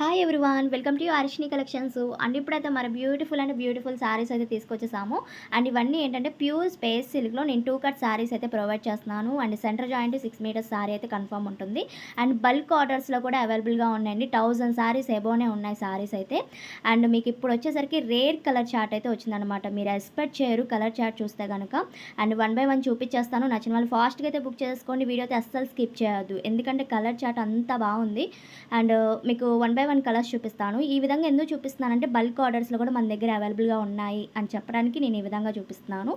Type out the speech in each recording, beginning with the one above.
Hi everyone, welcome to Arshini collections. And ఇప్పుడైతే మన beautiful saris అయితే తీసుకొచ్చేసాము. అండ్ ఇవన్నీ ఏంటంటే ప్యూర్ స్పేస్ సిల్క్లో నేను 2 కట్ సారీస్ అయితే ప్రొవైడ్ చేస్తున్నాను. And centre joint 6 metres sari అయితే కన్ఫర్మ్ ఉంటుంది. అండ్ బల్క్ ఆర్డర్స్లో కూడా అవైలబుల్గా ఉన్నాయండి. 1000 సారీస్ ఎబోనే ఉన్నాయి సారీస్ అయితే. అండ్ మీకు ఇప్పుడు వచ్చేసరికి రేర్ కలర్ చార్ట్ అయితే వచ్చిందనమాట. మీరు ఎక్స్పెక్ట్ చేయరు కలర్ చార్ట్ చూస్తే కనుక. అండ్ 1 బై 1 చూపించేస్తాను. నచ్చిన వాళ్ళు ఫాస్ట్గా అయితే బుక్ చేసుకోండి. వీడియో అయితే అస్సలు స్కిప్ చేయొద్దు, ఎందుకంటే కలర్ చార్ట్ అంతా బాగుంది. అండ్ మీకు 1 బై 1 కలర్స్ చూపిస్తాను. ఈ విధంగా ఎందుకు చూపిస్తున్నానంటే బల్క్ ఆర్డర్స్లో కూడా మన దగ్గర అవైలబుల్గా ఉన్నాయి అని చెప్పడానికి నేను ఈ విధంగా చూపిస్తున్నాను.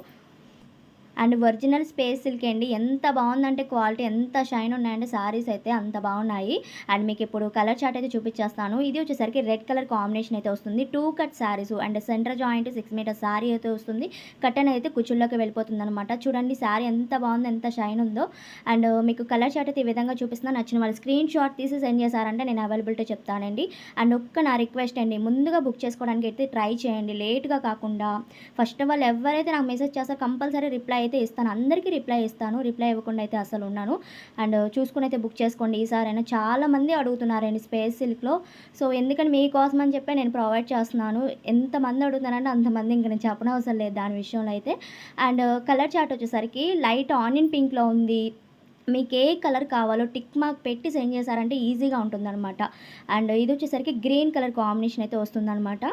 అండ్ ఒరిజినల్ స్పేస్ సిల్క్ అండి. ఎంత బాగుందంటే క్వాలిటీ, ఎంత షైన్ ఉన్నాయంటే సారీస్ అయితే అంత బాగున్నాయి. అండ్ మీకు ఇప్పుడు కలర్ చార్ట్ అయితే చూపించేస్తాను. ఇది వచ్చేసరికి రెడ్ కలర్ కాంబినేషన్ అయితే వస్తుంది. 2 cut saris and centre joint 6 metre sari అయితే వస్తుంది. కట్టన్ అయితే కుచ్చుల్లోకి వెళ్ళిపోతుంది అనమాట. చూడండి సారీ ఎంత బాగుందో, ఎంత షైన్ ఉందో. అండ్ మీకు కలర్ చార్ట్ అయితే ఈ విధంగా చూపిస్తున్నాను. నచ్చిన వాళ్ళు స్క్రీన్ షాట్ తీసి సెండ్ చేశారంటే నేను అవైలబిలిటీ చెప్తానండి. అండ్ నా రిక్వెస్ట్ అండి, ముందుగా బుక్ చేసుకోవడానికి అయితే ట్రై చేయండి, లేట్గా కాకుండా. ఫస్ట్ ఆఫ్ ఆల్ ఎవరైతే నాకు మెసేజ్ చేస్తారో కంపల్సరీ రిప్లై అయితే ఇస్తాను. అందరికీ రిప్లై ఇస్తాను. రిప్లై ఇవ్వకుండా అయితే అసలు ఉన్నాను. అండ్ చూసుకుని అయితే బుక్ చేసుకోండి ఈసారైనా. చాలామంది అడుగుతున్నారండి స్పేస్ సిల్క్లో. సో ఎందుకని మీకోసం అని చెప్పి నేను ప్రొవైడ్ చేస్తున్నాను. ఎంతమంది అడుగుతున్నారంటే అంతమంది, ఇంక నేను చెప్పనవసరం లేదు దాని విషయంలో అయితే. అండ్ కలర్ చార్ట్ వచ్చేసరికి లైట్ ఆనియన్ పింక్లో ఉంది. మీకు ఏ కలర్ కావాలో టిక్ మార్క్ పెట్టి సెండ్ చేశారంటే ఈజీగా ఉంటుందన్నమాట. అండ్ ఇది వచ్చేసరికి గ్రీన్ కలర్ కాంబినేషన్ అయితే వస్తుందన్నమాట.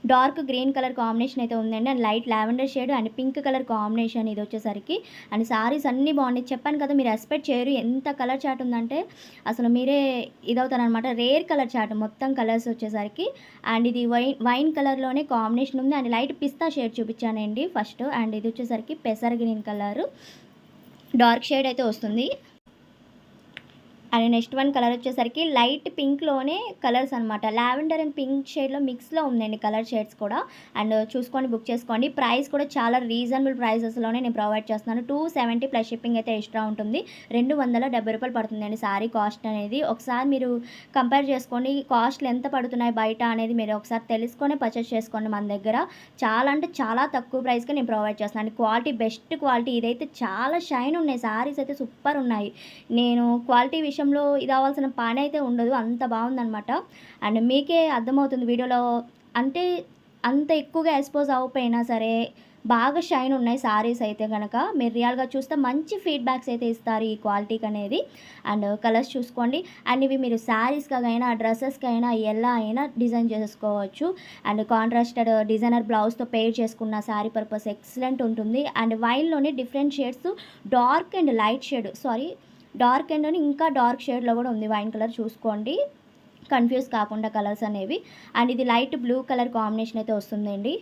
డార్క్ గ్రీన్ కలర్ కాంబినేషన్ అయితే ఉందండి. And light lavender shade and pink colour combination ఇది వచ్చేసరికి. అండ్ సారీస్ అన్నీ బాగున్నాయి. చెప్పాను కదా, మీరు ఎక్స్పెక్ట్ చేయరు ఎంత కలర్ చార్ట్ ఉందంటే అసలు మీరే ఇదవుతారనమాట. రేర్ కలర్ చార్ట్ మొత్తం కలర్స్ వచ్చేసరికి. అండ్ ఇది వైన్ కలర్లోనే కాంబినేషన్ ఉంది. అండ్ లైట్ పిస్తా షేడ్ చూపించానండి ఫస్ట్. అండ్ ఇది వచ్చేసరికి పెసర్ గ్రీన్ కలర్ డార్క్ షేడ్ అయితే వస్తుంది. అండ్ నెక్స్ట్ వన్ కలర్ వచ్చేసరికి లైట్ పింక్లోనే కలర్స్ అనమాట. లావెండర్ అండ్ పింక్ షేడ్లో మిక్స్లో ఉందండి కలర్ షేడ్స్ కూడా. అండ్ చూసుకొని బుక్ చేసుకోండి. ప్రైస్ కూడా చాలా రీజనబుల్ ప్రైసెస్లోనే నేను ప్రొవైడ్ చేస్తున్నాను. 270 ప్లస్ షిప్పింగ్ అయితే ఎక్స్ట్రా ఉంటుంది. 270 రూపాయలు పడుతుందండి సారీ కాస్ట్ అనేది. ఒకసారి మీరు కంపేర్ చేసుకోండి, కాస్ట్లు ఎంత పడుతున్నాయి బయట అనేది మీరు ఒకసారి తెలుసుకొని పర్చేస్ చేసుకోండి. మన దగ్గర చాలా అంటే చాలా తక్కువ ప్రైస్కి నేను ప్రొవైడ్ చేస్తున్నాను. Quality best quality. ఇదైతే చాలా షైన్ ఉన్నాయి సారీస్ అయితే, సూపర్ ఉన్నాయి. నేను క్వాలిటీ విషయంలో ఇది అవ్వాల్సిన పని అయితే ఉండదు, అంత బాగుందనమాట. అండ్ మీకే అర్థమవుతుంది వీడియోలో. అంటే అంత ఎక్కువగా ఎక్స్పోజ్ అవ్వకపోయినా సరే బాగా షైన్ ఉన్నాయి సారీస్ అయితే కనుక. మీరు రియల్గా చూస్తే మంచి ఫీడ్బ్యాక్స్ అయితే ఇస్తారు ఈ క్వాలిటీకి అనేది. అండ్ కలర్స్ చూసుకోండి. అండ్ ఇవి మీరు శారీస్కి అయినా డ్రెస్సెస్కి అయినా ఎలా అయినా డిజైన్ చేసుకోవచ్చు. అండ్ కాంట్రాస్టెడ్ డిజైనర్ బ్లౌజ్తో పేర్ చేసుకున్న శారీ పర్పస్ ఎక్సలెంట్ ఉంటుంది. అండ్ వైన్లోనే different shades, dark and light shade, dark and ఇంకా డార్క్ షేడ్లో కూడా ఉంది వైన్ కలర్. చూసుకోండి కన్ఫ్యూజ్ కాకుండా కలర్స్ అనేవి. అండ్ ఇది లైట్ బ్లూ కలర్ కాంబినేషన్ అయితే వస్తుందండి.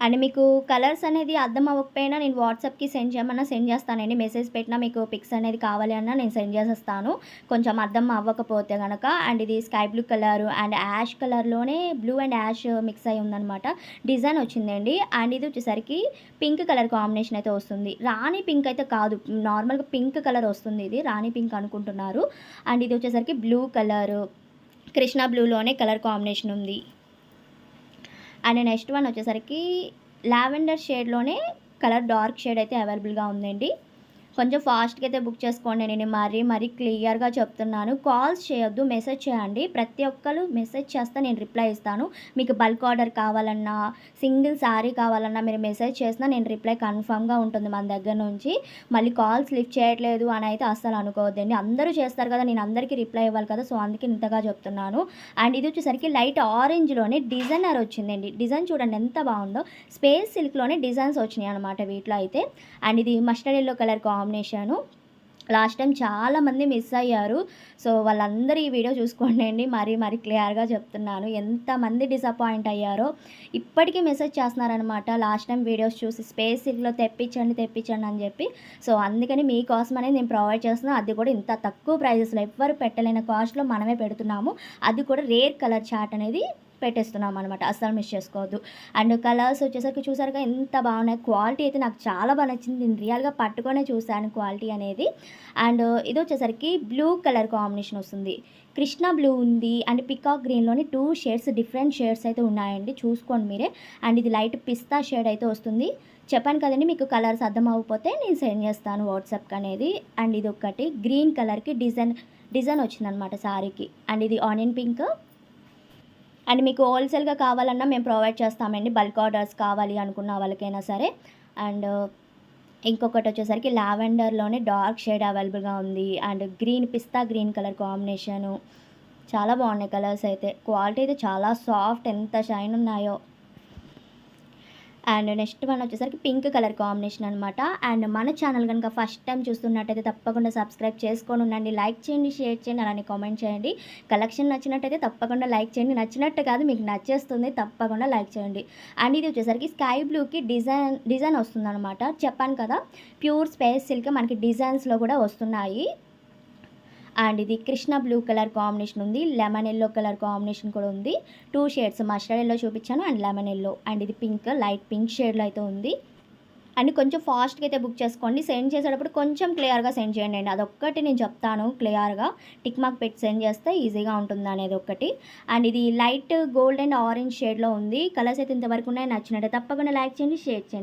అండ్ మీకు కలర్స్ అనేది అర్థం అవ్వకపోయినా నేను వాట్సాప్కి సెండ్ చేయమన్నా సెండ్ చేస్తానండి. మెసేజ్ పెట్టినా మీకు పిక్స్ అనేది కావాలి అన్నా నేను సెండ్ చేసేస్తాను, కొంచెం అర్థం అవ్వకపోతే కనుక. అండ్ ఇది sky blue colour and ash కలర్లోనే బ్లూ అండ్ యాష్ మిక్స్ అయి ఉందనమాట. డిజైన్ వచ్చిందండి. అండ్ ఇది వచ్చేసరికి పింక్ కలర్ కాంబినేషన్ అయితే వస్తుంది. రాణి పింక్ అయితే కాదు, నార్మల్గా పింక్ కలర్ వస్తుంది. ఇది రాణి పింక్ అనుకుంటున్నారు. అండ్ ఇది వచ్చేసరికి బ్లూ కలర్, కృష్ణ బ్లూలోనే కలర్ కాంబినేషన్ ఉంది. అండ్ నెక్స్ట్ వన్ వచ్చేసరికి లావెండర్ షేడ్లోనే కలర్ డార్క్ షేడ్ అయితే అవైలబుల్గా ఉందండి. కొంచెం ఫాస్ట్గా అయితే బుక్ చేసుకోండి. నేను మరీ క్లియర్గా చెప్తున్నాను. కాల్స్ చేయొద్దు, మెసేజ్ చేయండి. ప్రతి ఒక్కరు మెసేజ్ చేస్తే నేను రిప్లై ఇస్తాను. మీకు బల్క్ ఆర్డర్ కావాలన్నా, సింగిల్ శారీ కావాలన్నా మీరు మెసేజ్ చేసినా నేను రిప్లై కన్ఫామ్గా ఉంటుంది మన దగ్గర నుంచి. మళ్ళీ కాల్స్ లిఫ్ట్ చేయట్లేదు అని అయితే అస్సలు అనుకోవద్దండి. అందరూ చేస్తారు కదా, నేను అందరికీ రిప్లై ఇవ్వాలి కదా, సో అందుకే ఇంతగా చెప్తున్నాను. అండ్ ఇది వచ్చేసరికి లైట్ ఆరెంజ్లోనే డిజైనర్ వచ్చిందండి. డిజైన్ చూడండి ఎంత బాగుందో. స్పేస్ సిల్క్లోనే డిజైన్స్ వచ్చినాయి అనమాట వీటిలో అయితే. అండ్ ఇది mustard yellow colour combination. Last time చాలామంది మిస్ అయ్యారు. సో వాళ్ళందరూ ఈ వీడియో చూసుకోండి. మరీ క్లియర్గా చెప్తున్నాను. ఎంతమంది డిసప్పాయింట్ అయ్యారో ఇప్పటికీ మెసేజ్ చేస్తున్నారనమాట. లాస్ట్ టైం వీడియోస్ చూసి స్పేస్ సిల్క్లో తెప్పించండి అని చెప్పి. సో అందుకని మీకోసమనే నేను ప్రొవైడ్ చేస్తున్నాను. అది కూడా ఇంత తక్కువ ప్రైజెస్లో, ఎవ్వరు పెట్టలేని కాస్ట్లో మనమే పెడుతున్నాము. అది కూడా రేర్ కలర్ చార్ట్ అనేది పెట్టేస్తున్నాం అనమాట. అస్సలు మిస్ చేసుకోవద్దు. అండ్ కలర్స్ వచ్చేసరికి చూసారుగా ఎంత బాగున్నాయి. క్వాలిటీ అయితే నాకు చాలా బాగా నచ్చింది. నేను రియల్గా పట్టుకొనే చూశాను క్వాలిటీ అనేది. అండ్ ఇది వచ్చేసరికి బ్లూ కలర్ కాంబినేషన్ వస్తుంది. కృష్ణ బ్లూ ఉంది అండ్ పికాక్ గ్రీన్లోని 2 షేడ్స్, డిఫరెంట్ షేడ్స్ అయితే ఉన్నాయండి, చూసుకోండి మీరే. అండ్ ఇది లైట్ పిస్తా షేడ్ అయితే వస్తుంది. చెప్పాను కదండి, మీకు కలర్స్ అర్థం అవ్వకపోతే నేను సెండ్ చేస్తాను వాట్సాప్కి అనేది. అండ్ ఇది ఒకటి గ్రీన్ కలర్కి డిజైన్ వచ్చిందనమాట శారీకి. అండ్ ఇది ఆనియన్ పింక్ అండ్ మీకు హోల్సేల్‌గా కావాలన్నా మేము ప్రొవైడ్ చేస్తామండి. బల్క్ ఆర్డర్స్ కావాలి అనుకున్న వాళ్ళకైనా సరే. అండ్ ఇంకొకటొచ్చేసరికి లావెండర్‌లోనే డార్క్ షేడ్ అవైలబుల్‌గా ఉంది. And green pista green colour combination. చాలా బాగున్నాయి కలర్స్ అయితే. క్వాలిటీ అయితే చాలా సాఫ్ట్, ఎంత షైన్ ఉన్నాయో. అండ్ నెక్స్ట్ వన్ వచ్చేసరికి పింక్ కలర్ కాంబినేషన్ అనమాట. అండ్ మన ఛానల్ కనుక ఫస్ట్ టైం చూస్తున్నట్టయితే తప్పకుండా సబ్స్క్రైబ్ చేసుకొని ఉండండి. లైక్ చేయండి, షేర్ చేయండి, అలానే కామెంట్ చేయండి. కలెక్షన్ నచ్చినట్టయితే తప్పకుండా లైక్ చేయండి. నచ్చినట్టు కాదు, మీకు నచ్చేస్తుంది, తప్పకుండా లైక్ చేయండి. అండ్ ఇది వచ్చేసరికి స్కై బ్లూకి డిజైన్ వస్తుందనమాట. చెప్పాను కదా, ప్యూర్ స్పేస్ సిల్క్ మనకి డిజైన్స్లో కూడా వస్తున్నాయి. అండ్ ఇది కృష్ణ బ్లూ కలర్ కాంబినేషన్ ఉంది. లెమన్ యెల్లో కలర్ కాంబినేషన్ కూడా ఉంది. 2 షేడ్స్ మస్టర్డ్ యెల్లో చూపించాను అండ్ లెమన్ యెల్లో. అండ్ ఇది పింక్, లైట్ పింక్ షేడ్లో అయితే ఉంది. అండ్ కొంచెం ఫాస్ట్‌గా అయితే బుక్ చేసుకోండి. సెండ్ చేసేటప్పుడు కొంచెం క్లియర్‌గా సెండ్ చేయండి అండి. అదొక్కటి నేను చెప్తాను క్లియర్‌గా. టిక్ మార్క్ పెట్టి సెండ్ చేస్తే ఈజీగా ఉంటుందనేది ఒకటి. అండ్ ఇది లైట్ గోల్డ్ అండ్ ఆరెంజ్ షేడ్లో ఉంది. కలర్స్ అయితే ఇంతవరకు ఉన్నాయి. నచ్చినట్టు తప్పకుండా లైక్ చేయండి, షేర్ చేయండి.